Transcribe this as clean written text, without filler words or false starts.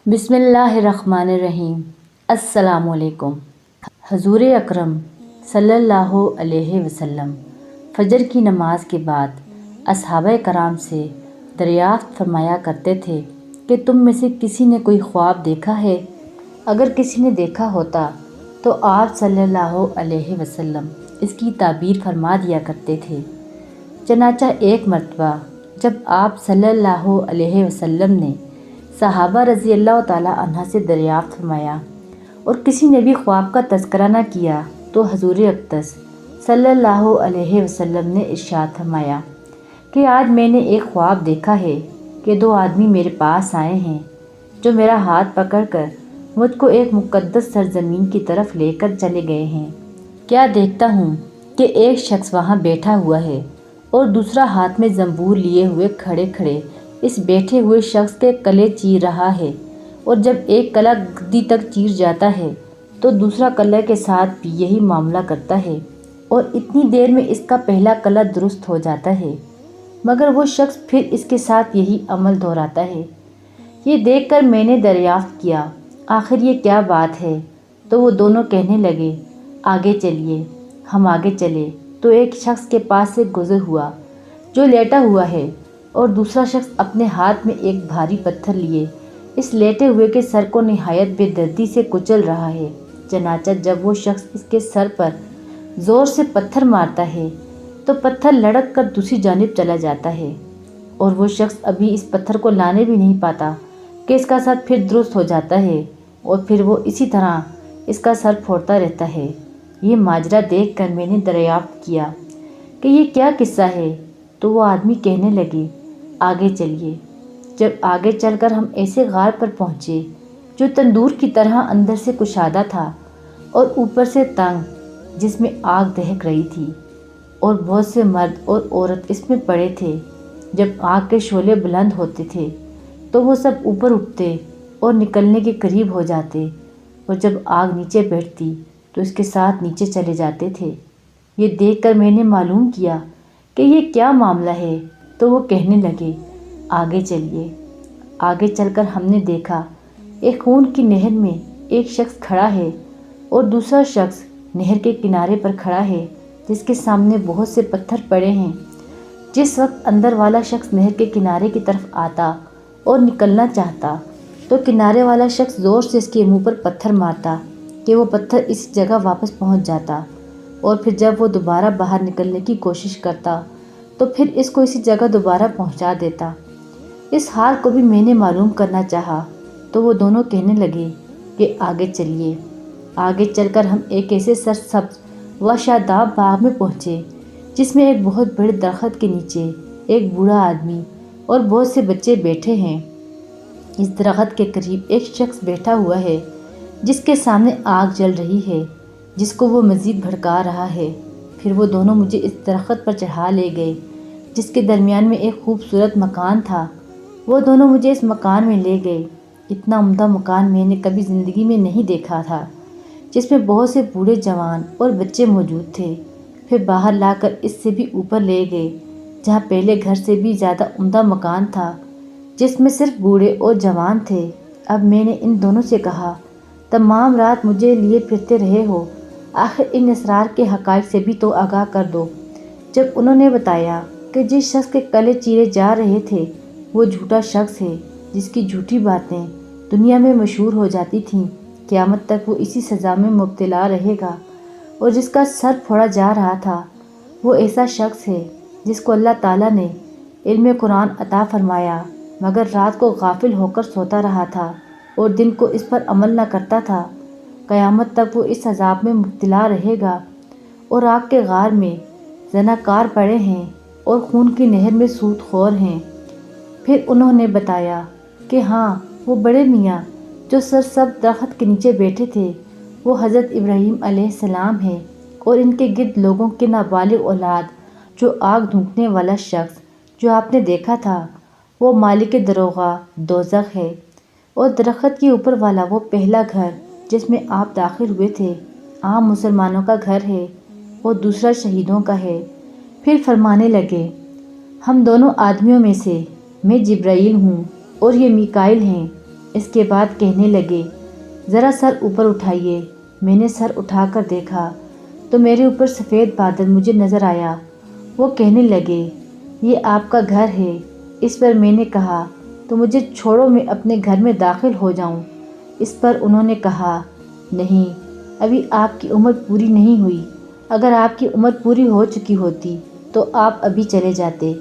بسم اللہ الرحمن الرحیم۔ السلام علیکم۔ حضور اکرم صلی اللہ علیہ وسلم فجر کی نماز کے بعد اصحابہ کرام سے دریافت فرمایا کرتے تھے کہ تم میں سے کسی نے کوئی خواب دیکھا ہے؟ اگر کسی نے دیکھا ہوتا تو آپ صلی اللہ علیہ وسلم اس کی تعبیر فرما دیا کرتے تھے۔ چنانچہ ایک مرتبہ جب آپ صلی اللہ علیہ وسلم نے صحابہ رضی اللہ تعالیٰ عنہ سے دریافت فرمایا اور کسی نے بھی خواب کا تذکرہ نہ کیا تو حضور اقدس صلی اللہ علیہ وسلم نے ارشاد فرمایا کہ آج میں نے ایک خواب دیکھا ہے کہ دو آدمی میرے پاس آئے ہیں جو میرا ہاتھ پکڑ کر مجھ کو ایک مقدس سرزمین کی طرف لے کر چلے گئے ہیں۔ کیا دیکھتا ہوں کہ ایک شخص وہاں بیٹھا ہوا ہے اور دوسرا ہاتھ میں زنبور لیے ہوئے کھڑے کھڑے اس بیٹھے ہوئے شخص کے کلے چیر رہا ہے، اور جب ایک کلا گدی تک چیر جاتا ہے تو دوسرا کلے کے ساتھ بھی یہی معاملہ کرتا ہے اور اتنی دیر میں اس کا پہلا کلا درست ہو جاتا ہے، مگر وہ شخص پھر اس کے ساتھ یہی عمل دہراتا ہے۔ یہ دیکھ کر میں نے دریافت کیا آخر یہ کیا بات ہے؟ تو وہ دونوں کہنے لگے آگے چلیے۔ ہم آگے چلے تو ایک شخص کے پاس سے گزر ہوا جو لیٹا ہوا ہے اور دوسرا شخص اپنے ہاتھ میں ایک بھاری پتھر لیے اس لیٹے ہوئے کے سر کو نہایت بے دردی سے کچل رہا ہے۔ چنانچہ جب وہ شخص اس کے سر پر زور سے پتھر مارتا ہے تو پتھر لڑک کر دوسری جانب چلا جاتا ہے اور وہ شخص ابھی اس پتھر کو لانے بھی نہیں پاتا کہ اس کا سر پھر درست ہو جاتا ہے اور پھر وہ اسی طرح اس کا سر پھوڑتا رہتا ہے۔ یہ ماجرا دیکھ کر میں نے دریافت کیا کہ یہ کیا قصہ ہے؟ تو وہ آدمی کہنے لگے آگے چلیے۔ جب آگے چل کر ہم ایسے غار پر پہنچے جو تندور کی طرح اندر سے کشادہ تھا اور اوپر سے تنگ، جس میں آگ دہک رہی تھی اور بہت سے مرد اور عورت اس میں پڑے تھے۔ جب آگ کے شعلے بلند ہوتے تھے تو وہ سب اوپر اٹھتے اور نکلنے کے قریب ہو جاتے، اور جب آگ نیچے بیٹھتی تو اس کے ساتھ نیچے چلے جاتے تھے۔ یہ دیکھ کر میں نے معلوم کیا کہ یہ کیا معاملہ ہے، تو وہ کہنے لگے آگے چلیے۔ آگے چل کر ہم نے دیکھا ایک خون کی نہر میں ایک شخص کھڑا ہے اور دوسرا شخص نہر کے کنارے پر کھڑا ہے جس کے سامنے بہت سے پتھر پڑے ہیں۔ جس وقت اندر والا شخص نہر کے کنارے کی طرف آتا اور نکلنا چاہتا تو کنارے والا شخص زور سے اس کے منہ پر پتھر مارتا کہ وہ پتھر اس جگہ واپس پہنچ جاتا، اور پھر جب وہ دوبارہ باہر نکلنے کی کوشش کرتا تو پھر اس کو اسی جگہ دوبارہ پہنچا دیتا۔ اس حال کو بھی میں نے معلوم کرنا چاہا تو وہ دونوں کہنے لگے کہ آگے چلیے۔ آگے چل کر ہم ایک ایسے سرسبز و شاداب باغ میں پہنچے جس میں ایک بہت بڑے درخت کے نیچے ایک بوڑھا آدمی اور بہت سے بچے بیٹھے ہیں۔ اس درخت کے قریب ایک شخص بیٹھا ہوا ہے جس کے سامنے آگ جل رہی ہے جس کو وہ مزید بھڑکا رہا ہے۔ پھر وہ دونوں مجھے اس درخت پر چڑھا لے گئے جس کے درمیان میں ایک خوبصورت مکان تھا۔ وہ دونوں مجھے اس مکان میں لے گئے۔ اتنا عمدہ مکان میں نے کبھی زندگی میں نہیں دیکھا تھا، جس میں بہت سے بوڑھے جوان اور بچے موجود تھے۔ پھر باہر لا کر اس سے بھی اوپر لے گئے جہاں پہلے گھر سے بھی زیادہ عمدہ مکان تھا جس میں صرف بوڑھے اور جوان تھے۔ اب میں نے ان دونوں سے کہا تمام رات مجھے لیے پھرتے رہے ہو، آخر ان اسرار کے حقائق سے بھی تو آگاہ کر دو۔ جب انہوں نے بتایا کہ جس شخص کے کلے چیرے جا رہے تھے وہ جھوٹا شخص ہے جس کی جھوٹی باتیں دنیا میں مشہور ہو جاتی تھیں، قیامت تک وہ اسی سزا میں مبتلا رہے گا، اور جس کا سر پھوڑا جا رہا تھا وہ ایسا شخص ہے جس کو اللہ تعالیٰ نے علم قرآن عطا فرمایا مگر رات کو غافل ہو کر سوتا رہا تھا اور دن کو اس پر عمل نہ کرتا تھا، قیامت تک وہ اس عذاب میں مبتلا رہے گا، اور آگ کے غار میں زناکار پڑے ہیں اور خون کی نہر میں سود خور ہیں۔ پھر انہوں نے بتایا کہ ہاں وہ بڑے میاں جو سرسبز درخت کے نیچے بیٹھے تھے وہ حضرت ابراہیم علیہ السلام ہے، اور ان کے گرد لوگوں کے نابالغ اولاد جو آگ دھونکنے والا شخص جو آپ نے دیکھا تھا وہ مالک دروغہ دوزخ ہے، اور درخت کے اوپر والا وہ پہلا گھر جس میں آپ داخل ہوئے تھے عام مسلمانوں کا گھر ہے اور دوسرا شہیدوں کا ہے۔ پھر فرمانے لگے ہم دونوں آدمیوں میں سے میں جبرائیل ہوں اور یہ میکائیل ہیں، اس کے بعد کہنے لگے ذرا سر اوپر اٹھائیے۔ میں نے سر اٹھا کر دیکھا تو میرے اوپر سفید بادل مجھے نظر آیا۔ وہ کہنے لگے یہ آپ کا گھر ہے۔ اس پر میں نے کہا تو مجھے چھوڑو میں اپنے گھر میں داخل ہو جاؤں۔ اس پر انہوں نے کہا نہیں، ابھی آپ کی عمر پوری نہیں ہوئی، اگر آپ کی عمر پوری ہو چکی ہوتی تو آپ ابھی چلے جاتے۔